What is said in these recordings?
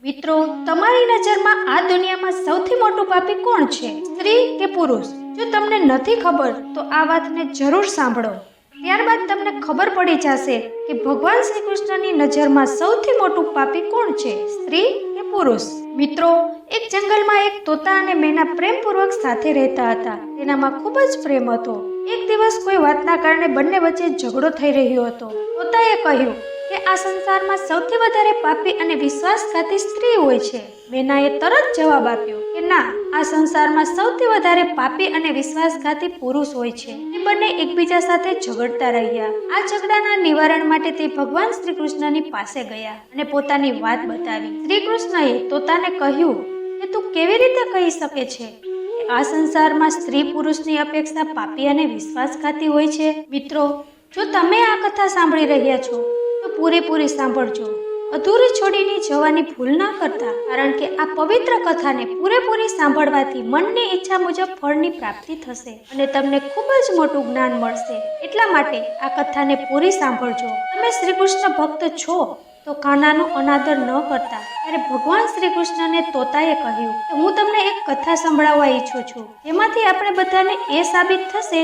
મિત્રો, તમારી નજરમાં આ દુનિયામાં સૌથી મોટું પાપી કોણ છે? સ્ત્રી કે પુરુષ? જો તમને નથી ખબર તો આ વાતને જરૂર સાંભળો. ત્યારબાદ તમને ખબર પડી જશે કે ભગવાન શ્રી કૃષ્ણની નજરમાં સૌથી મોટું પાપી કોણ છે, સ્ત્રી કે પુરુષ? મિત્રો, એક જંગલમાં એક તોતા અને મેના પ્રેમપૂર્વક સાથે રહેતા હતા. તેનામાં ખૂબ જ પ્રેમ હતો. એક દિવસ કોઈ વાતના કારણે બંને વચ્ચે ઝઘડો થઈ રહ્યો હતો. તોતાએ કહ્યું કે આ સંસારમાં સૌથી વધારે પાપી અને વિશ્વાસઘાતી સ્ત્રી હોય છે. મેનાએ તરત જવાબ આપ્યો કે ના, આ સંસારમાં સૌથી વધારે પાપી અને વિશ્વાસઘાતી પુરુષ હોય છે. તે બંને એકબીજા સાથે ઝઘડતા રહ્યા. આ ઝઘડાના નિવારણ માટે તે ભગવાન શ્રી કૃષ્ણની પાસે ગયા અને પોતાની વાત બતાવી. શ્રી કૃષ્ણએ તોતાને કહ્યું કે તું કેવી રીતે કહી શકે છે કે આ સંસારમાં સ્ત્રી પુરુષની અપેક્ષા પાપી અને વિશ્વાસઘાતી હોય છે? મિત્રો, જો તમે આ કથા સાંભળી રહ્યા છો તો પૂરેપૂરી સાંભળજો. અધૂરી છોડીને જવાની ભૂલ ના કરતા, કારણ કે આ પવિત્ર કથાને પૂરેપૂરી સાંભળવાથી મનની ઈચ્છા મુજબ ફળની પ્રાપ્તિ થશે અને તમને ખૂબ જ મોટું જ્ઞાન મળશે. એટલા માટે આ કથાને પૂરી સાંભળજો. તમે શ્રી કૃષ્ણ ભક્ત છો તો કાનાનો અનાદર ન કરતા. ત્યારે ભગવાન શ્રી કૃષ્ણને તોતાએ કહ્યું કે હું તમને એક કથા સંભળાવવા ઈચ્છું છું, જેમાંથી આપણે બધાને એ સાબિત થશે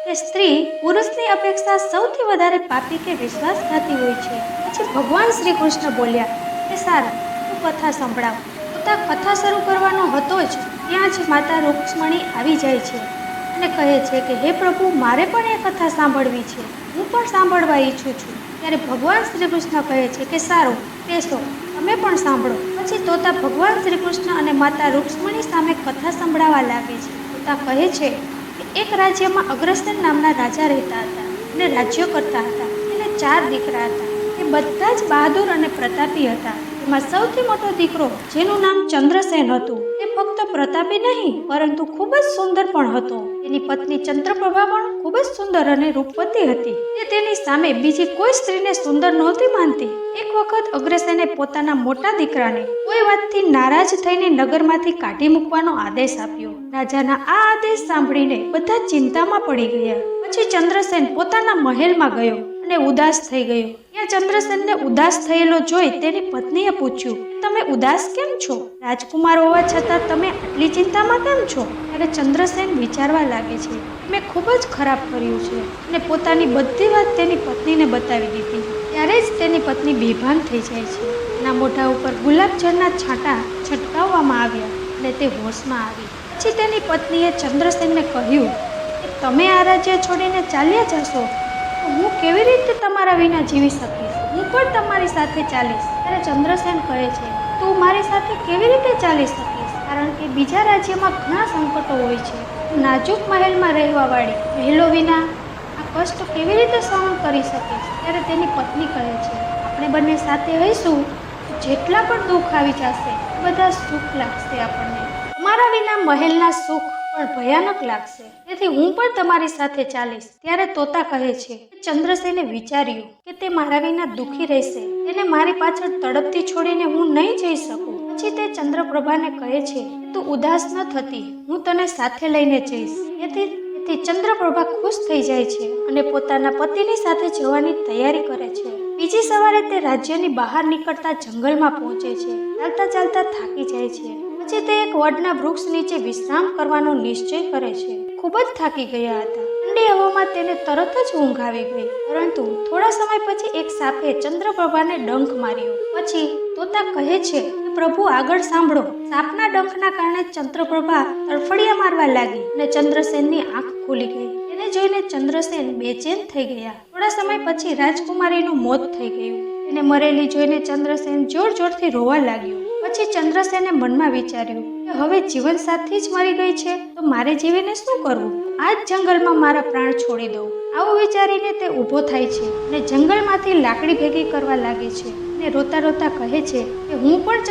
કે સ્ત્રી પુરુષની અપેક્ષા સૌથી વધારે પાપી કે વિશ્વાસઘાતી હોય છે. પછી ભગવાન શ્રી કૃષ્ણ બોલ્યા કે સારું, તું કથા સંભળાવ. તોતા કથા શરૂ કરવાનો હતો જ ત્યાં જ માતા રૂક્ષ્મણી આવી જાય છે અને કહે છે કે હે પ્રભુ, મારે પણ એ કથા સાંભળવી છે, હું પણ સાંભળવા ઈચ્છું છું. ત્યારે ભગવાન શ્રી કૃષ્ણ કહે છે કે સારું, બેસો, તમે પણ સાંભળો. પછી તોતા ભગવાન શ્રી કૃષ્ણ અને માતા રૂક્ષ્મણી સામે કથા સંભળાવવા લાગે છે. તોતા કહે છે કે એક રાજ્યમાં અગ્રસેન નામના રાજા રહેતા હતા અને રાજ્યો કરતા હતા. એને 4 દીકરા હતા. એ બધા જ બહાદુર અને પ્રતાપી હતા. એમાં સૌથી મોટો દીકરો, જેનું નામ ચંદ્રસેન હતું, તે ફક્ત પ્રતાપી નહીં પરંતુ ખૂબ જ સુંદર પણ હતો. તેની પત્ની ચંદ્રપ્રભા પણ ખૂબ જ સુંદર અને રૂપવતી હતી. તે તેની સામે બીજી કોઈ સ્ત્રીને સુંદર નહોતી માનતી. એક વખત અગ્રસેને પોતાના મોટા દીકરાને કોઈ વાતથી નારાજ થઈને નગરમાંથી કાઢી મૂકવાનો આદેશ આપ્યો. રાજાના આ આદેશ સાંભળીને બધા ચિંતામાં પડી ગયા. પછી ચંદ્રસેન પોતાના મહેલમાં ગયો અને ઉદાસ થઈ ગયો. ત્યાં ચંદ્રસેનને ઉદાસ થયેલો જોઈ તેની પત્નીએ પૂછ્યું, તમે ઉદાસ કેમ છો? રાજકુમાર હોવા છતાં તમે આટલી ચિંતામાં કેમ છો? ત્યારે ચંદ્રસેન વિચારવા લાગે છે, મેં ખૂબ જ ખરાબ કર્યું છે અને પોતાની બધી વાત તેની પત્નીને બતાવી દીધી. ત્યારે જ તેની પત્ની બેભાન થઈ જાય છે. તેના મોઢા ઉપર ગુલાબજળના છાંટા છટકાવવામાં આવ્યા અને તે હોશમાં આવી. પછી તેની પત્નીએ ચંદ્રસેનને કહ્યું કે તમે આ રાજ્ય છોડીને ચાલ્યા જશો તો હું કેવી રીતે તમારા વિના જીવી શકીશ? હું પણ તમારી સાથે ચાલીશ. ત્યારે ચંદ્રસેન કહે છે, તું મારી સાથે કેવી રીતે ચાલી શકીશ? કારણ કે બીજા રાજ્યમાં ઘણા સંકટો હોય છે. તું નાજુક મહેલમાં રહેવાવાળી મહેલો વિના આ કષ્ટ કેવી રીતે સહન કરી શકીશ? ત્યારે તેની પત્ની કહે છે, આપણે બંને સાથે હઈશું તો જેટલા પણ દુઃખ આવી જશે બધા સુખ લાગશે આપણને. તમારા વિના મહેલના સુખ પણ ભયાનક લાગશે, તેથી હું પણ તમારી સાથે ચાલીશ. ત્યારે તોતા કહે છે કે ચંદ્રસેને વિચાર્યું કે તે મારા વિના દુઃખી રહેશે, તેને મારી પાછળ તડપતી છોડીને હું નહીં જઈ શકું. પછી તે ચંદ્રપ્રભાને કહે છે કે તું ઉદાસ ન થતી, હું તને સાથે લઈને જઈશ. તેથી ચંદ્રપ્રભા ખુશ થઈ જાય છે અને પોતાના પતિની સાથે જવાની તૈયારી કરે છે. બીજી સવારે તે રાજ્યની બહાર નીકળતા જંગલમાં પહોંચે છે. ચાલતા ચાલતા થાકી જાય છે. પછી તે એક વડના વૃક્ષ નીચે વિશ્રામ કરવાનો નિશ્ચય કરે છે. ખૂબ જ થાકી ગયા હતા. ઠંડી હવામાં તેને તરત જ ઊંઘ આવી ગઈ. પરંતુ થોડા સમય પછી એક સાપે ચંદ્રપ્રભાને ડંખ માર્યો. પછી તોતા કહે છે કે પ્રભુ, આગળ સાંભળો. સાપના ડંખના કારણે ચંદ્રપ્રભા તડફડિયા મારવા લાગી અને ચંદ્રસેનની આંખ ખુલી ગઈ. તેને જોઈને ચંદ્રસેન બેચેન થઈ ગયા. થોડા સમય પછી રાજકુમારીનું મોત થઈ ગયું. તેને મરેલી જોઈને ચંદ્રસેન જોર જોરથી રોવા લાગ્યો. પછી ચંદ્રસેને મનમાં વિચાર્યું કે હવે જીવનસાથી જ મરી ગઈ છે તો મારે જીવીને શું કરવું? આ જ જંગલમાં મારા પ્રાણ છોડી દઉં. આવું વિચારીને તે ઊભો થાય છે અને જંગલમાંથી લાકડી ભેગી કરવા લાગે છે અને રોતા રોતા કહે છે કે હું પણ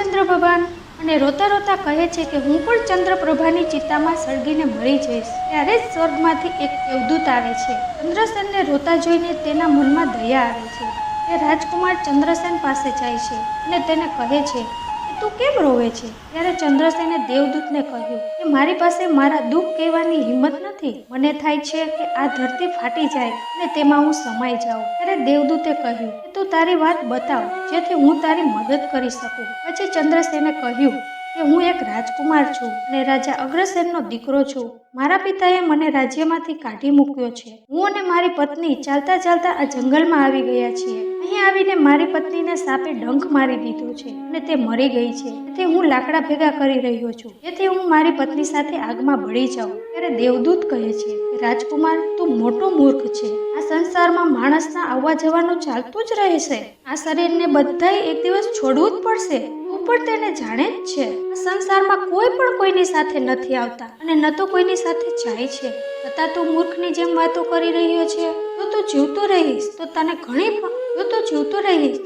ચંદ્રપ્રભાની ચિતામાં સળગીને મરી જઈશ. ત્યારે જ સ્વર્ગમાંથી એક દેવદૂત આવે છે. ચંદ્રસેનને રોતા જોઈને તેના મનમાં દયા આવે છે. તે રાજકુમાર ચંદ્રસેન પાસે જાય છે અને તેને કહે છે કે કે તું કેમ રોવે છે? ત્યારે ચંદ્રસેને દેવદૂતને કહ્યું કે મારી પાસે મારા દુઃખ કહેવાની હિંમત નથી. મને થાય છે કે આ ધરતી ફાટી જાય અને તેમાં હું સમાઈ જાઉં. ત્યારે દેવદૂતે કહ્યું કે તું તારી વાત બતાવ જેથી હું તારી મદદ કરી શકું. પછી ચંદ્રસેને કહ્યું કે હું એક રાજકુમાર છું અને રાજા અગ્રસેનનો દીકરો છું. મારા પિતાએ મને રાજ્યમાંથી કાઢી મૂક્યો છે. હું અને મારી પત્ની ચાલતા ચાલતા આ જંગલમાં આવી ગયા છીએ. અહીં આવીને મારી પત્નીને સાપે ડંખ મારી દીધો છે અને તે મરી ગઈ છે. તેથી હું લાકડા ભેગા કરી રહ્યો છું જેથી હું મારી પત્ની સાથે આગમાં બળી જાઉં. ત્યારે દેવદૂત કહે છે કે રાજકુમાર, તું મોટો મૂર્ખ છે. આ સંસારમાં માણસના આવવા જવાનું ચાલતું જ રહેશે. આ શરીરને બધાય એક દિવસ છોડવું જ પડશે. તું પણ તેને જાણે જ છે. આ સંસારમાં કોઈ પણ કોઈની સાથે નથી આવતા અને ન તો કોઈની સાથે જાય છે. છતાં તું મૂર્ખની જેમ વાતો કરી રહ્યો છે. જો તું જીવતો રહીશ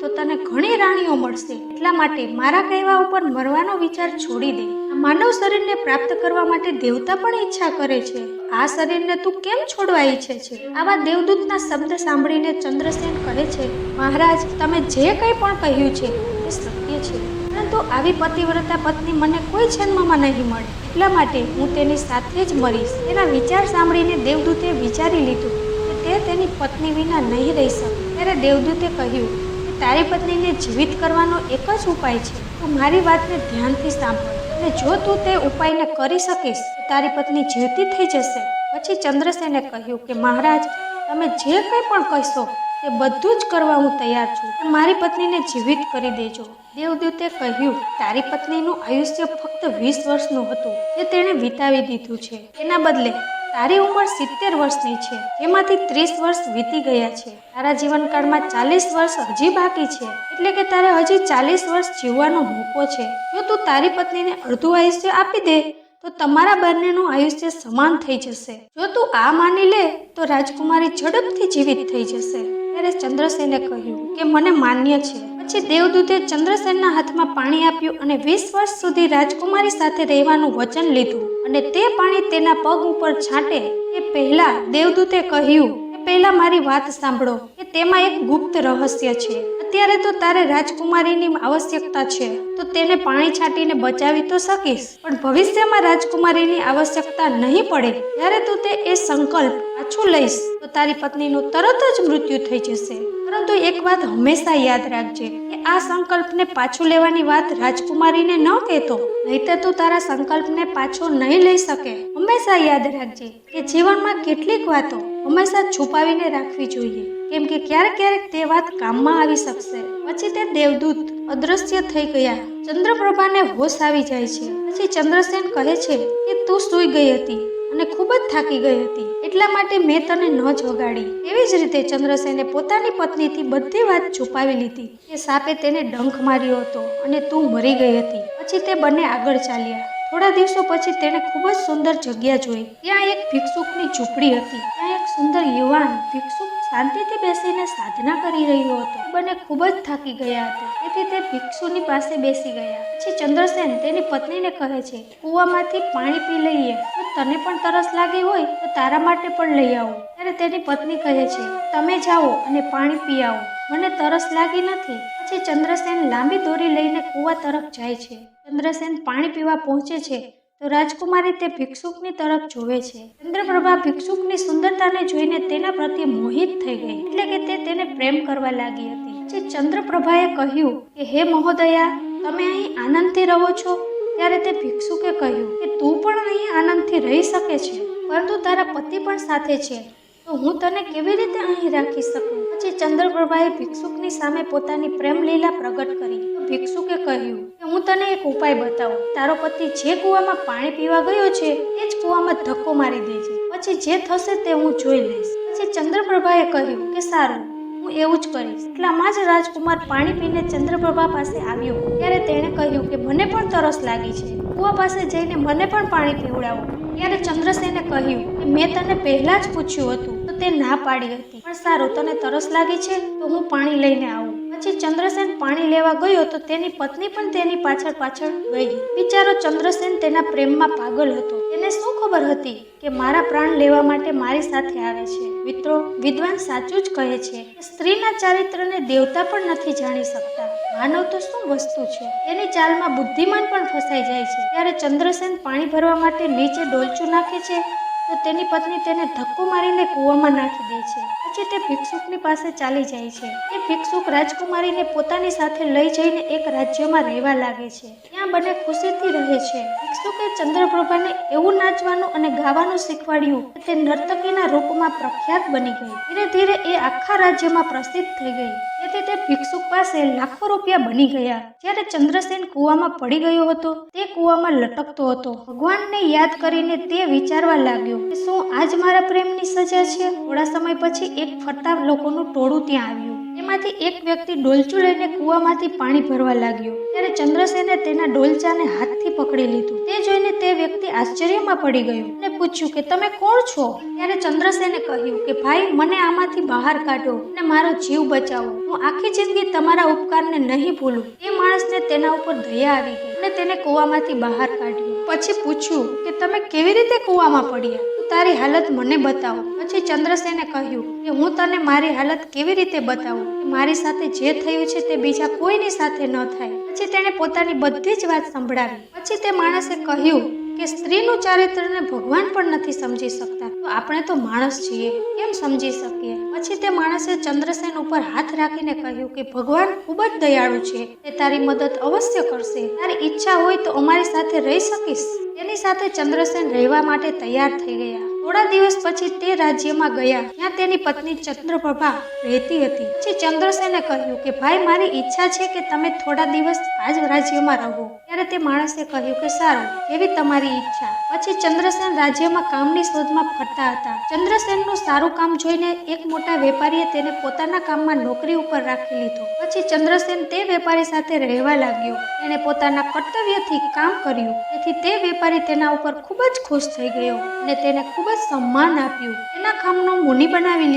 તો તને ઘણી રાણીઓ મળશે. એટલા માટે મારા કહેવા ઉપર મરવાનો વિચાર છોડી દે. આ માનવ શરીરને પ્રાપ્ત કરવા માટે દેવતા પણ ઈચ્છા કરે છે. આ શરીરને તું કેમ છોડવા ઈચ્છે છે? આવા દેવદૂતના શબ્દ સાંભળીને ચંદ્રસેન કહે છે, મહારાજ, તમે જે કંઈ પણ કહ્યું છે તે સત્ય છે, પરંતુ આવી પતિવ્રતા પત્ની મને કોઈ જન્મમાં નહીં મળે. એટલા માટે હું તેની સાથે જ મરીશ. તેના વિચાર સાંભળીને દેવદૂતે વિચારી લીધું કે તે તેની પત્ની વિના નહીં રહી શકે. ત્યારે દેવદૂતે કહ્યું કે તારી પત્નીને જીવિત કરવાનો એક જ ઉપાય છે. તું મારી વાતને ધ્યાનથી સાંભળ અને જો તું તે ઉપાયને કરી શકીશ તો તારી પત્ની જીવતી થઈ જશે. પછી ચંદ્રસેને કહ્યું કે મહારાજ, તમે જે કંઈ પણ કહેશો તે બધું જ કરવા હું તૈયાર છું. મારી પત્નીને જીવિત કરી દેજો. દેવદૂતે કહ્યું, તારી પત્નીનું આયુષ્ય ફક્ત 20 વર્ષનું હતું જે તેણે વિતાવી દીધું છે. તેના બદલે તારી ઉંમર 70 વર્ષની છે, જેમાંથી 30 વર્ષ વીતી ગયા છે. તારા જીવનકાળમાં 40 વર્ષ હજી બાકી છે, એટલે કે તારે હજી 40 વર્ષ જીવવાનો મોકો છે. જો તું તારી પત્નીને અડધું આયુષ્ય આપી દે તો તમારા બંનેનું આયુષ્ય સમાન થઈ જશે. જો તું આ માની લે તો રાજકુમારી ઝડપથી જીવિત થઈ જશે. ત્યારે ચંદ્રસેને કહ્યું કે મને માન્ય છે. પછી દેવદૂતે ચંદ્રસેનના હાથમાં પાણી આપ્યું અને 20 વર્ષ સુધી રાજકુમારી સાથે રહેવાનું વચન લીધું અને તે પાણી તેના પગ ઉપર છાંટે એ પહેલા દેવદૂતે કહ્યું કે પહેલા મારી વાત સાંભળો કે તેમાં એક ગુપ્ત રહસ્ય છે. અત્યારે તો તારે રાજકુમારીની આવશ્યકતા છે તો તેને પાણી છાંટીને બચાવી તો શકીશ, પણ ભવિષ્યમાં રાજકુમારીની આવશ્યકતા નહીં પડે ત્યારે તું તે એ સંકલ્પ પાછું લઈશ તો તારી પત્નીનું તરત જ મૃત્યુ થઈ જશે. પરંતુ એક વાત હંમેશા યાદ રાખજે કે આ સંકલ્પને પાછું લેવાની વાત રાજકુમારીને ન કહેતો, નહીંતર તું તારા સંકલ્પને પાછો નહીં લઈ શકે. હંમેશા યાદ રાખજે કે જીવનમાં કેટલીક વાતો હંમેશા છુપાવીને રાખવી જોઈએ, કેમ કે ક્યારેક તે વાત કામમાં આવી શકશે. પછી તે દેવદૂત અદૃશ્ય થઈ ગયા. ચંદ્રપ્રભાને હોશ આવી જાય છે. પછી ચંદ્રસેન કહે છે કે તું સૂઈ ગઈ હતી અને ખૂબ જ થાકી ગઈ હતી, એટલા માટે મેં તને ન જગાડી. એવી જ રીતે ચંદ્રસેને પોતાની પત્નીથી બધી વાત છુપાવી લીધી કે સાપે તેને ડંખ માર્યો હતો અને તું મરી ગઈ હતી. પછી તે બંને આગળ ચાલ્યા. થોડા દિવસો પછી તેણે ખૂબ જ સુંદર જગ્યા જોઈ. ત્યાં એક ભિક્ષુકની ઝૂંપડી હતી. ત્યાં એક સુંદર યુવાન ભિક્ષુક શાંતિથી બેસીને સાધના કરી રહ્યો હતો. બંને ખૂબ જ થાકી ગયા હતા, તેથી તે ભિક્ષુની પાસે બેસી ગયા. પછી ચંદ્રસેન તેની પત્નીને કહે છે, કૂવામાંથી પાણી પી લઈએ. જો તને પણ તરસ લાગી હોય તો તારા માટે પણ લઈ આવો. ત્યારે તેની પત્ની કહે છે, તમે જાઓ અને પાણી પી આવો, મને તરસ લાગી નથી. પછી ચંદ્રસેન લાંબી દોરી લઈને કૂવા તરફ જાય છે. ચંદ્રસેન પાણી પીવા પહોંચે છે તો રાજકુમારી તે ભિક્ષુકની તરફ જોવે છે. ચંદ્રપ્રભા ભિક્ષુકની સુંદરતાને જોઈને તેના પ્રત્યે મોહિત થઈ ગઈ, એટલે કે તે તેને પ્રેમ કરવા લાગી હતી. પછી ચંદ્રપ્રભાએ કહ્યું કે હે મહોદયા, તમે અહીં આનંદથી રહો છો? ત્યારે તે ભિક્ષુકે કહ્યું કે તું પણ અહીં આનંદથી રહી શકે છે, પરંતુ તારા પતિ પણ સાથે છે, તો હું તને કેવી રીતે અહીં રાખી શકું? પછી ચંદ્રપ્રભાએ ભિક્ષુકની સામે પોતાની પ્રેમ લીલા પ્રગટ કરી. ભિક્ષુકે કહ્યું કે હું તને એક ઉપાય બતાવું. તારો પતિ જે કૂવામાં પાણી પીવા ગયો છે એ જ કૂવામાં ધક્કો મારી દેજે, પછી જે થશે તે હું જોઈ લઈશ. પછી ચંદ્રપ્રભાએ કહ્યું કે સારું, હું એવું જ કરીશ. એટલામાં જ રાજકુમાર પાણી પીને ચંદ્રપ્રભા પાસે આવ્યો. ત્યારે તેણે કહ્યું કે મને પણ તરસ લાગી છે, કૂવા પાસે જઈને મને પણ પાણી પીવડાવો. ત્યારે ચંદ્રસેને કહ્યું કે મેં તને પહેલા જ પૂછ્યું હતું તો તે ના પાડી હતી, પણ સારું, તને તરસ લાગી છે તો હું પાણી લઈને આવું. પછી ચંદ્રસેન પાણી લેવા ગયો તો તેની પત્ની પણ તેની પાછળ પાછળ ગઈ. બિચારો ચંદ્રસેન તેના પ્રેમમાં પાગલ હતો. તેને શું ખબર હતી કે મારા પ્રાણ લેવા માટે મારી સાથે આવે છે. મિત્રો, વિદ્વાન સાચું જ કહે છે કે સ્ત્રીના ચારિત્રને દેવતા પણ નથી જાણી શકતા. માનવ તો શું વસ્તુ છે, તેની ચાલમાં બુદ્ધિમાન પણ ફસાઈ જાય છે. ત્યારે ચંદ્રસેન પાણી ભરવા માટે નીચે ડોલચું નાખે છે તો તેની પત્ની તેને ધક્કો મારીને કૂવામાં નાખી દે છે. પછી તે ભિક્ષુકની પાસે ચાલી જાય છે. તે ભિક્ષુક રાજકુમારીને પોતાની સાથે લઈ જઈને એક રાજ્યમાં રહેવા લાગે છે. ત્યાં બંને ખુશીથી રહે છે. ભિક્ષુકે ચંદ્રપ્રભાને એવું નાચવાનું અને ગાવાનું શીખવાડ્યું કે તે નર્તકીના રૂપમાં પ્રખ્યાત બની ગઈ. ધીરે ધીરે એ આખા રાજ્યમાં પ્રસિદ્ધ થઈ ગઈ. તેથી તે ભિક્ષુક પાસે લાખો રૂપિયા બની ગયા. જ્યારે ચંદ્રસેન કૂવામાં પડી ગયો હતો, તે કૂવામાં લટકતો હતો. ભગવાનને યાદ કરીને તે વિચારવા લાગ્યો કે શું આજ મારા પ્રેમની સજા છે? થોડા સમય પછી એક ફરતા લોકોનું ટોળું ત્યાં આવ્યું. તેમાંથી એક વ્યક્તિ ડોલચું લઈને કૂવામાંથી પાણી ભરવા લાગ્યો. ત્યારે ચંદ્રસેને તેના ડોલચાને હાથથી પકડી લીધું. તે જોઈને તે વ્યક્તિ આશ્ચર્યમાં પડી ગયો અને પૂછ્યું કે તમે કોણ છો? ત્યારે ચંદ્રસેને કહ્યું કે ભાઈ, મને આમાંથી બહાર કાઢો અને મારો જીવ બચાવો. હું આખી જિંદગી તમારા ઉપકારને નહીં ભૂલું. તે માણસને તેના ઉપર દયા આવી ગઈ અને તેને કૂવામાંથી બહાર કાઢ્યો. પછી પૂછ્યું કે તમે કેવી રીતે કૂવામાં પડ્યા? તારી હાલત મને બતાવો. પછી ચંદ્રસેને કહ્યું કે હું તને મારી હાલત કેવી રીતે બતાવું? મારી સાથે જે થયું છે તે બીજા કોઈની સાથે ન થાય. પછી તેણે પોતાની બધી જ વાત સંભળાવી. પછી તે માણસે કહ્યું કે સ્ત્રીનું ચારિત્રને ભગવાન પણ નથી સમજી શકતા, તો આપણે તો માણસ છીએ, કેમ સમજી શકીએ? પછી તે માણસે ચંદ્રસેન ઉપર હાથ રાખીને કહ્યું કે ભગવાન ખૂબ જ દયાળુ છે, તે તારી મદદ અવશ્ય કરશે. તારી ઈચ્છા હોય તો અમારી સાથે રહી શકીશ. તેની સાથે ચંદ્રસેન રહેવા માટે તૈયાર થઈ ગયા. થોડા દિવસ પછી તે રાજ્યમાં ગયા જ્યાં તેની પત્ની ચંદ્રપ્રભા રહેતી હતી. પછી ચંદ્રસેને કહ્યું કે ભાઈ, મારી ઈચ્છા છે કે તમે થોડા દિવસ આ જ રાજ્યમાં રહો. ત્યારે તે માણસે કહ્યું કે સારું, એવી તમારી ઈચ્છા. પછી ચંદ્રસેન રાજ્યમાં કામની શોધમાં ફરતા હતા. ચંદ્રસેનનું સારું કામ જોઈને એક મોટા વેપારીએ તેને પોતાના કામમાં નોકરી ઉપર રાખી લીધો. પછી ચંદ્રસેન તે વેપારી સાથે રહેવા લાગ્યો. તેણે પોતાના કર્તવ્યથી કામ કર્યું, તેથી તે વેપારી તેના ઉપર ખૂબ જ ખુશ થઈ ગયો અને તેને ખૂબ જ સન્માન આપ્યું. તેના કામનો મુનિ બનાવી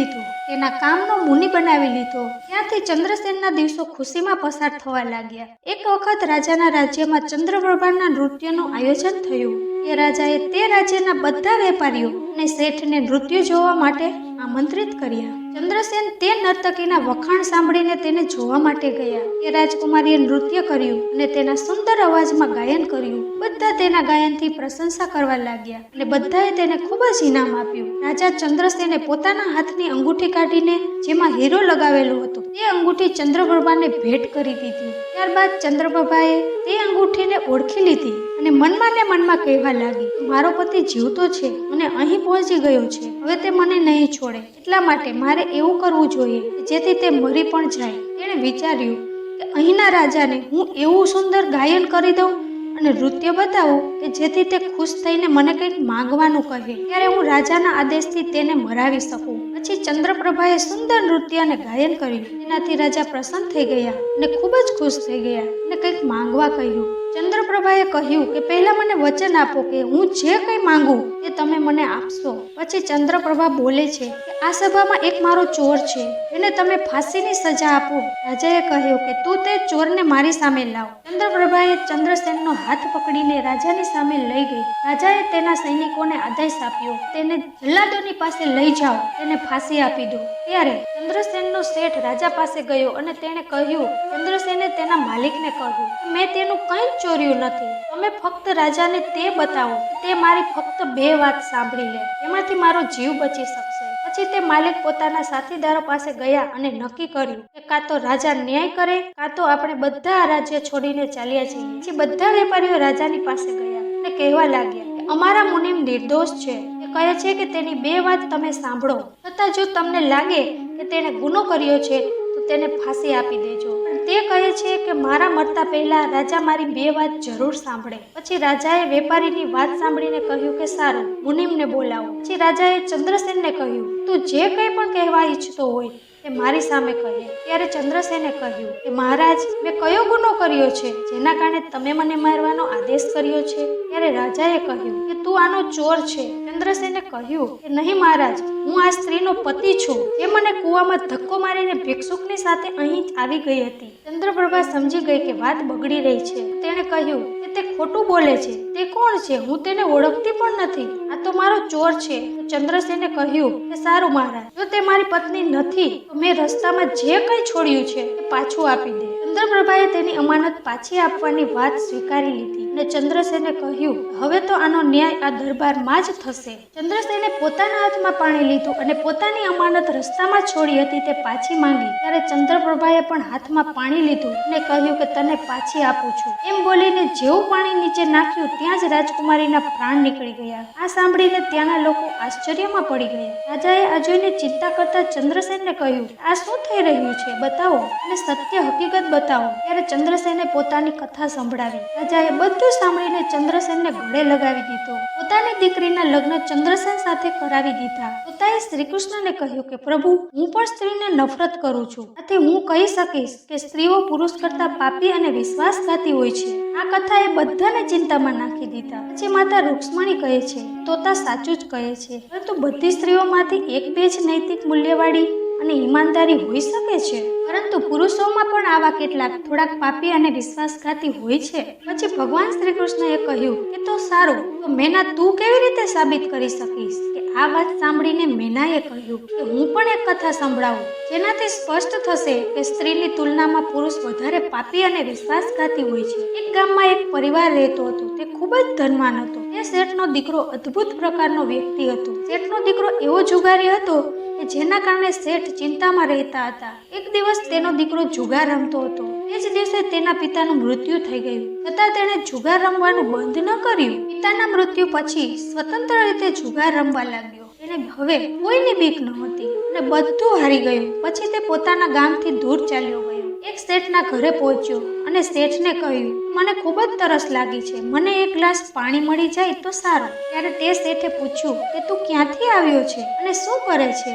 લીધો. ત્યાંથી ચંદ્રસેનના દિવસો ખુશીમાં પસાર થવા લાગ્યા. એક વખત રાજાના રાજ્યમાં ચંદ્રપ્રભાના નૃત્યનું આયોજન થયું. એ રાજાએ તે રાજ્યના બધા વેપારીઓ અને શેઠને નૃત્ય જોવા માટે આમંત્રિત કર્યા. ચંદ્રસેન તે નર્તકીના વખાણ સાંભળીને તેને જોવા માટે ગયા. એ રાજકુમારીએ નૃત્ય કર્યું અને તેના સુંદર અવાજમાં ગાયન કર્યું. બધા તેના ગાયનથી પ્રશંસા કરવા લાગ્યા અને બધાએ તેને ખૂબ જ ઇનામ આપ્યું. રાજા ચંદ્રસેને પોતાના હાથની અંગૂઠી કાઢીને જેમાં હીરો લગાવેલો હતો તે અંગૂઠી ચંદ્રપ્રભાને ભેટ કરી દીધી. ત્યારબાદ ચંદ્રપ્રભાએ તે અંગૂઠીને ઓળખી લીધી અને મનમાં ને મનમાં કહેવા લાગી, મારો પતિ જીવતો છે અને અહીં પહોંચી ગયો છે. હવે તે મને નહીં છોડે. એટલા માટે મારે એવું કરવું જોઈએ કે જેથી તે મરી પણ જાય. તેણે વિચાર્યું કે અહીંના રાજાને હું એવું સુંદર ગાયન કરી દઉં અને નૃત્ય બતાવું કે જેથી તે ખુશ થઈને મને કંઈક માંગવાનું કહે, ત્યારે હું રાજાના આદેશથી તેને મરાવી શકું. પછી ચંદ્રપ્રભાએ સુંદર નૃત્ય અને ગાયન કર્યું. તેનાથી રાજા પ્રસન્ન થઈ ગયા અને ખૂબ જ ખુશ થઈ ગયા અને કંઈક માંગવા કહ્યું. ચંદ્રપ્રભાએ કહ્યું કે પહેલા મને વચન આપો કે હું જે કંઈ માંગુ તે તમે મને આપશો. પછી ચંદ્રપ્રભા બોલે છે કે આ સભામાં એક મારો ચોર છે, એને તમે ફાંસીની સજા આપો. રાજાએ કહ્યું કે તું તે ચોરને મારી સામે લાવ. ચંદ્રપ્રભાએ ચંદ્રસેનનો હાથ પકડીને રાજાની સામે લઈ ગઈ. રાજાએ તેના સૈનિકોને આદેશ આપ્યો, તેને જલ્લાદોની પાસે લઈ જાઓ, તેને ફાંસી આપી દો. ત્યારે ચંદ્રસેનનો શેઠ રાજા પાસે ગયો અને તેણે કહ્યું, ચંદ્રસેને તેના માલિકને કહ્યું, મેં તેનું કંઈ જ ચોર્યું નથી. તમે ફક્ત રાજાને તે બતાવો તે મારી ફક્ત 2 વાત સાંભળી લે, એમાંથી મારો જીવ બચી શકશે. પછી તે માલિક પોતાના સાથીદારો પાસે ગયા અને નક્કી કર્યું કે કાં તો રાજા ન્યાય કરે કાં તો આપણે બધા આ રાજ્ય છોડીને ચાલ્યા જઈએ. પછી બધા વેપારીઓ રાજાની પાસે ગયા અને કહેવા લાગ્યા કે અમારા મુનિમ નિર્દોષ છે. તે કહે છે કે તેની 2 વાત તમે સાંભળો, છતાં જો તમને લાગે કે તેણે ગુનો કર્યો છે તો તેને ફાંસી આપી દેજો. પણ તે કહે છે કે મારા મરતા પહેલા રાજા મારી 2 વાત જરૂર સાંભળે. પછી રાજાએ વેપારીની વાત સાંભળીને કહ્યું કે સારું, મુનિમને બોલાવો. પછી રાજાએ ચંદ્રસેનને કહ્યું, તું જે કંઈ પણ કહેવા ઈચ્છતો હોય તે એ મારી સામે કહે. ત્યારે ચંદ્રસેને કહ્યું કે મહારાજ, મેં કયો ગુનો કર્યો છે જેના કારણે તમે મને મારવાનો આદેશ કર્યો છે? ત્યારે રાજાએ કહ્યું કે તું આનો ચોર છે. ચંદ્રસેને કહ્યું કે નહીં મહારાજ, હું આ સ્ત્રીનો પતિ છું, જે મને કૂવામાં ધક્કો મારીને ભિક્ષુકની સાથે અહીં આવી ગઈ હતી. ચંદ્રપ્રભા સમજી ગઈ કે વાત બગડી રહી છે. તેણે કહ્યું કે તે ખોટું બોલે છે. તે કોણ છે? હું તેને ઓળખતી પણ નથી. આ તો મારો ચોર છે. ચંદ્રસેને કહ્યું કે સારું મહારાજ, જો તે મારી પત્ની નથી તો મેં રસ્તામાં જે કંઈ છોડ્યું છે તે પાછું આપી દે. ચંદ્રપ્રભાએ તેની અમાનત પાછી આપવાની વાત સ્વીકારી લીધી અને ચંદ્રસેને કહ્યું હવે તો આનો ન્યાય આ દરબારમાં જ થશે. ચંદ્રસેને પોતાના હાથમાં પાણી લીધું અને પોતાની અમાનત રસ્તામાં છોડી હતી તે પાછી માંગી. ત્યારે ચંદ્રપ્રભાએ પણ હાથમાં પાણી લીધું અને કહ્યું કે તને પાછી આપું છું. એમ બોલીને જેવું પાણી નીચે નાખ્યું ત્યાં જ રાજકુમારીના પ્રાણ નીકળી ગયા. આ સાંભળીને ત્યાંના લોકો આશ્ચર્યમાં પડી ગયા. રાજાએ આ જોઈને ચિંતા કરતા ચંદ્રસેનને કહ્યું, આ શું થઈ રહ્યું છે? બતાવો અને સત્ય હકીકત બતાવો. ત્યારે ચંદ્રસેને પોતાની કથા સંભળાવી. રાજાએ બધું સાંભળીને ચંદ્રસેનને ગળે લગાવી દીધો. પોતાની દીકરીના લગ્ન ચંદ્રસેન સાથે કરાવી દીધા. તોતાએ શ્રીકૃષ્ણને કહ્યું કે પ્રભુ, હું પણ સ્ત્રીને નફરત કરું છું. આથી હું કહી શકીશ કે સ્ત્રીઓ પુરુષ કરતા પાપી અને વિશ્વાસઘાતી હોય છે. આ કથાએ બધાને ચિંતામાં નાખી દીધા. પછી માતા રૂક્ષ્મણી કહે છે, તોતા સાચું જ કહે છે, પરંતુ બધી સ્ત્રીઓમાંથી એક બે જ નૈતિક મૂલ્યવાળી અને ઈમાનદારી હોઈ શકે છે, પરંતુ પુરુષોમાં પણ આવા કેટલાક થોડાક પાપી અને વિશ્વાસઘાતી હોય છે. પછી ભગવાન શ્રી કૃષ્ણએ કહ્યું કે તો સારું, તો મેના તું કેવી રીતે સાબિત કરી શકીશ? કે આ વાત સાંભળીને મેનાએ કહ્યું કે હું પણ એક કથા સંભળાવું, જેનાથી સ્પષ્ટ થશે કે સ્ત્રીની તુલનામાં પુરુષ વધારે પાપી અને વિશ્વાસઘાતી હોય છે. એક ગામમાં એક પરિવાર રહેતો હતો. તે ખૂબ જ ધનવાન હતો. તે શેઠનો દીકરો અદ્ભુત પ્રકારનો વ્યક્તિ હતો. શેઠનો દીકરો એવો જુગારી હતો કે જેના કારણે શેઠ ચિંતામાં રહેતા હતા. એક દિવસ તેનો દીકરો જુગાર રમતો હતો. તે જ દિવસે તેના પિતાનું મૃત્યુ થઈ ગયું. છતાં તેણે જુગાર રમવાનું બંધ ન કર્યું. પિતાના મૃત્યુ પછી સ્વતંત્ર રીતે જુગાર રમવા લાગ્યો. તેને હવે કોઈની બીક નહોતી અને બધું હારી ગયું. પછી તે પોતાના ગામથી દૂર ચાલ્યો ગયો. એક શેઠના ઘરે પહોંચ્યો અને શેઠને કહ્યું, મને ખૂબ જ તરસ લાગી છે, મને એક ગ્લાસ પાણી મળી જાય તો સારું. ત્યારે તે શેઠે પૂછ્યું કે તું ક્યાંથી આવ્યો છે અને શું કરે છે?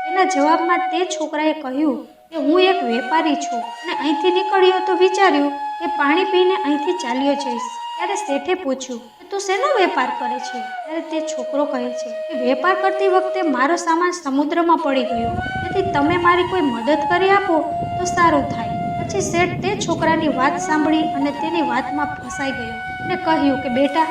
તેના જવાબમાં તે છોકરાએ કહ્યું કે હું એક વેપારી છું અને અહીંથી નીકળ્યો તો વિચાર્યું કે પાણી પીને અહીંથી ચાલ્યો જઈશ. ત્યારે શેઠે પૂછ્યું કે તું શેનો વેપાર કરે છે? ત્યારે તે છોકરો કહે છે કે વેપાર કરતી વખતે મારો સામાન સમુદ્રમાં પડી ગયો, તેથી તમે મારી કોઈ મદદ કરી આપો તો સારું થાય. પછી શેઠ તે છોકરાની વાત સાંભળી અને તેની વાતમાં ફસાઈ ગયો અને કહ્યું કે બેટા,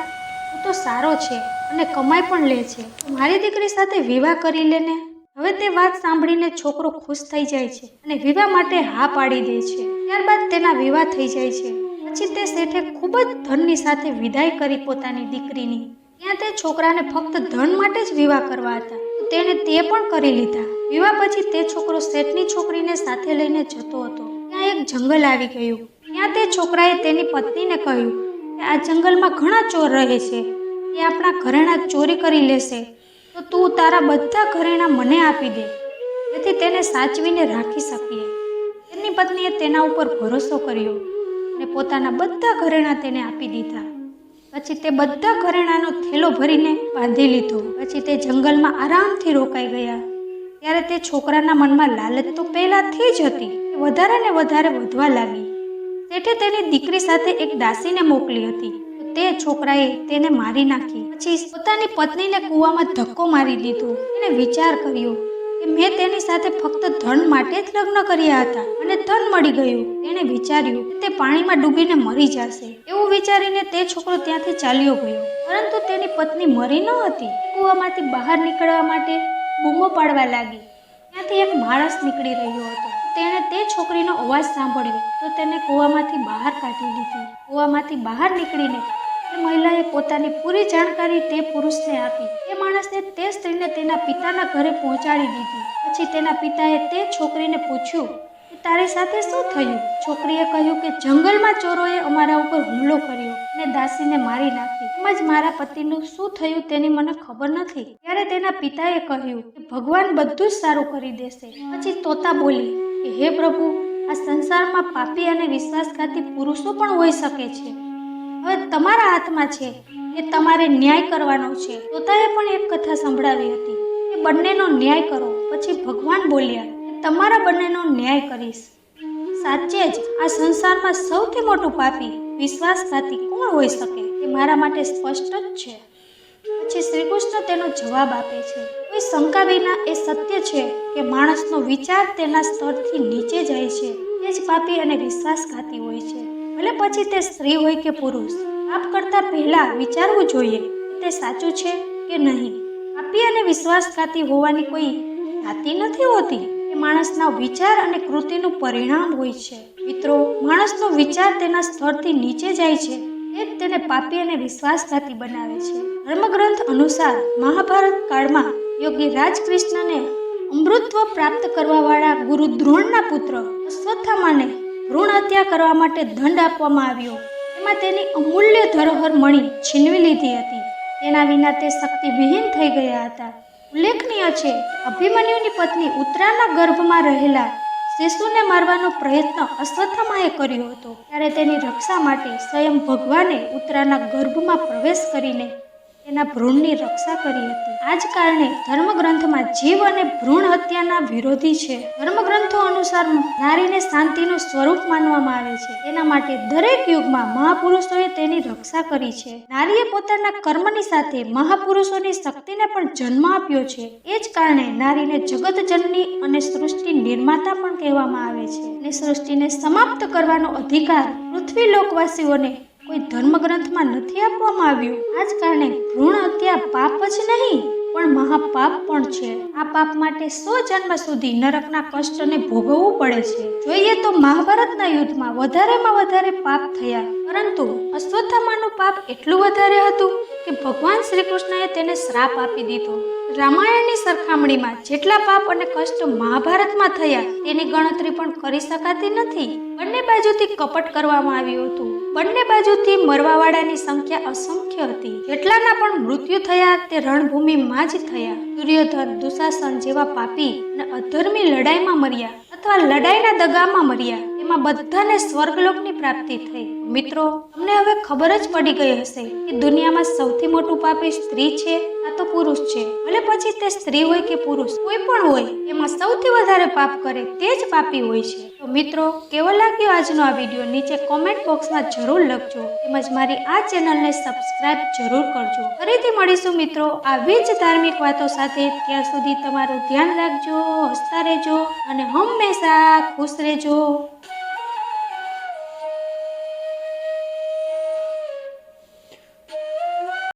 તું તો સારો છે અને કમાઈ પણ લે છે, મારી દીકરી સાથે વિવાહ કરી લેને. હવે તે વાત સાંભળીને છોકરો ખુશ થઈ જાય છે અને વિવાહ માટે હા પાડી દે છે. ત્યારબાદ તેના વિવાહ થઈ જાય છે. પછી તે શેઠે ખૂબ જ ધનની સાથે વિદાય કરી પોતાની દીકરીની. ત્યાં તે છોકરાને ફક્ત ધન માટે જ વિવાહ કરવા હતા, તેણે તે પણ કરી લીધા. વિવાહ પછી તે છોકરો શેઠની છોકરીને સાથે લઈને જતો હતો. ત્યાં એક જંગલ આવી ગયું. ત્યાં તે છોકરાએ તેની પત્નીને કહ્યું કે આ જંગલમાં ઘણા ચોર રહે છે, તે આપણા ઘરેણાં ચોરી કરી લેશે, તો તું તારા બધા ઘરેણાં મને આપી દે, જેથી તેને સાચવીને રાખી શકીએ. તેની પત્નીએ તેના ઉપર ભરોસો કર્યો અને પોતાના બધા ઘરેણાં તેને આપી દીધા. પછી તે બધા ઘરેણાંનો થેલો ભરીને બાંધી લીધો. પછી તે જંગલમાં આરામથી રોકાઈ ગયા. ત્યારે તે છોકરાના મનમાં લાલચ તો પહેલાથી જ હતી, તે વધારે ને વધારે વધવા લાગી. શેઠે તેની દીકરી સાથે એક દાસીને મોકલી હતી. તે છોકરાએ તેને મારી નાખી. પછી પોતાની પત્નીને કૂવામાં ધક્કો મારી દીધો. તેને વિચાર કર્યો કે મેં તેની સાથે ફક્ત ધન માટે જ લગ્ન કર્યા હતા અને ધન મળી ગયું. તેણે વિચાર્યું કે તે પાણીમાં ડૂબીને મરી જશે. એવું વિચારીને તે છોકરો ત્યાંથી ચાલ્યો ગયો. પરંતુ તેની પત્ની મરી ન હતી. કૂવામાંથી બહાર નીકળવા માટે બૂમો પાડવા લાગી. ત્યાંથી એક માણસ નીકળી રહ્યો હતો. તેણે તે છોકરીનો અવાજ સાંભળ્યો તો તેને કૂવામાંથી બહાર કાઢી લીધી. કૂવામાંથી બહાર નીકળીને તે મહિલાએ પોતાની પૂરી જાણકારી તે પુરુષને આપી. તે માણસે તે સ્ત્રીને તેના પિતાના ઘરે પહોંચાડી દીધી. પછી તેના પિતાએ તે છોકરીને પૂછ્યું કે તારી સાથે શું થયું? છોકરીએ કહ્યું કે જંગલમાં ચોરોએ અમારા ઉપર હુમલો કર્યો અને દાસીને મારી નાખી. તેમજ મારા પતિનું શું થયું તેની મને ખબર નથી. ત્યારે તેના પિતાએ કહ્યું કે ભગવાન બધું જ સારું કરી દેશે. પછી તોતા બોલી કે હે પ્રભુ, આ સંસારમાં પાપી અને વિશ્વાસઘાતી પુરુષો પણ હોઈ શકે છે. હવે તમારા હાથમાં છે કે તમારે ન્યાય કરવાનો છે. તોતાએ પણ એક કથા સંભળાવી હતી કે બંનેનો ન્યાય કરો. પછી ભગવાન બોલ્યા કે તમારા બંનેનો ન્યાય કરીશ. સાચે જ આ સંસારમાં સૌથી મોટું પાપી વિશ્વાસઘાતી કોણ હોઈ શકે તે મારા માટે સ્પષ્ટ જ છે. પછી શ્રી કૃષ્ણ તેનો જવાબ આપે છે, કોઈ શંકા વિના એ સત્ય છે કે માણસનો વિચાર તેના સ્તરથી નીચે જાય છે તે જ પાપી અને વિશ્વાસઘાતી હોય છે. ભલે પછી તે સ્ત્રી હોય કે પુરુષ, પાપ કરતા પહેલા વિચારવું જોઈએ કે તે સાચું છે કે નહીં. પાપી અને વિશ્વાસઘાતી હોવાની કોઈ જાતિ નથી હોતી, એ માણસના વિચાર અને કૃતિનું પરિણામ હોય છે. મિત્રો, માણસનો વિચાર તેના સ્તરથી નીચે જાય છે તે જ તેને પાપી અને વિશ્વાસઘાતી બનાવે છે. ધર્મગ્રંથ અનુસાર મહાભારત કાળમાં યોગી રાજકૃષ્ણને અમૃતત્વ પ્રાપ્ત કરવાવાળા ગુરુ દ્રોણના પુત્ર અશ્વત્થામાને ભ્રૂણ હત્યા કરવા માટે દંડ આપવામાં આવ્યો. એમાં તેની અમૂલ્ય ધરોહર મણી છીનવી લીધી હતી. તેના વિના તે શક્તિવિહીન થઈ ગયા હતા. ઉલ્લેખનીય છે કે અભિમન્યુની પત્ની ઉત્તરાના ગર્ભમાં રહેલા શિશુને મારવાનો પ્રયત્ન અશ્વત્થામાએ કર્યો હતો. ત્યારે તેની રક્ષા માટે સ્વયં ભગવાને ઉત્તરાના ગર્ભમાં પ્રવેશ કરીને તેના ભ્રૂણની રક્ષા કરી હતી. આ જ કારણે ધર્મગ્રંથમાં જીવ અને ભ્રૂણ હત્યાના વિરોધી છે. ધર્મગ્રંથો અનુસાર નારીને શાંતિનું સ્વરૂપ માનવામાં આવે છે. તેના માટે દરેક યુગમાં મહાપુરુષોએ તેની રક્ષા કરી છે. નારીએ પોતાના કર્મની સાથે મહાપુરુષોની શક્તિને પણ જન્મ આપ્યો છે. એ જ કારણે નારીને જગતજનની અને સૃષ્ટિ નિર્માતા પણ કહેવામાં આવે છે. અને સૃષ્ટિને સમાપ્ત કરવાનો અધિકાર પૃથ્વી લોકવાસીઓને કોઈ ધર્મગ્રંથમાં નથી આપવામાં આવ્યું. આ જ કારણે ભ્રૂણ હત્યા પાપ જ નહીં પણ મહાપાપ પણ છે. આ પાપ માટે 100 જન્મ સુધી નરકના કષ્ટને ભોગવવું પડે છે. જોઈએ તો મહાભારતના યુદ્ધમાં વધારેમાં વધારે પાપ થયા, પરંતુ અશ્વત્થામાનું પાપ એટલું વધારે હતું કે ભગવાન શ્રી કૃષ્ણએ તેને શ્રાપ આપી દીધો. રામાયણની સરખામણીમાં જેટલા પાપ અને કષ્ટ મહાભારતમાં થયા તેની ગણતરી પણ કરી શકાતી નથી. બંને બાજુથી કપટ કરવામાં આવ્યું હતું. બંને બાજુથી મરવાવાળાની સંખ્યા અસંખ્ય હતી. જેટલાના પણ મૃત્યુ થયા તે રણભૂમિમાં જ થયા. દુર્યોધન, દુશાસન જેવા પાપી અને અધર્મી લડાઈમાં મર્યા અથવા લડાઈના દગામાં મર્યા. એમાં બધાને સ્વર્ગલોકની પ્રાપ્તિ થઈ. મિત્રો, તમને હવે ખબર જ પડી ગઈ હશે કે દુનિયામાં સૌથી મોટું પાપી સ્ત્રી છે આ તો પુરુષ છે. ભલે પછી તે સ્ત્રી હોય કે પુરુષ, કોઈ પણ હોય, એમાં સૌથી વધારે પાપ કરે તે જ પાપી હોય છે. તો મિત્રો, કેવો લાગ્યો આજનો આ વિડીયો નીચે કોમેન્ટ બોક્સમાં જરૂર લખજો. તેમજ મારી આ ચેનલને સબસ્ક્રાઇબ જરૂર કરજો. ફરીથી મળીશું મિત્રો આવી જ ધાર્મિક વાતો સાથે. ત્યાં સુધી તમારું ધ્યાન રાખજો, હસતા રહેજો અને હંમેશા ખુશ રહેજો.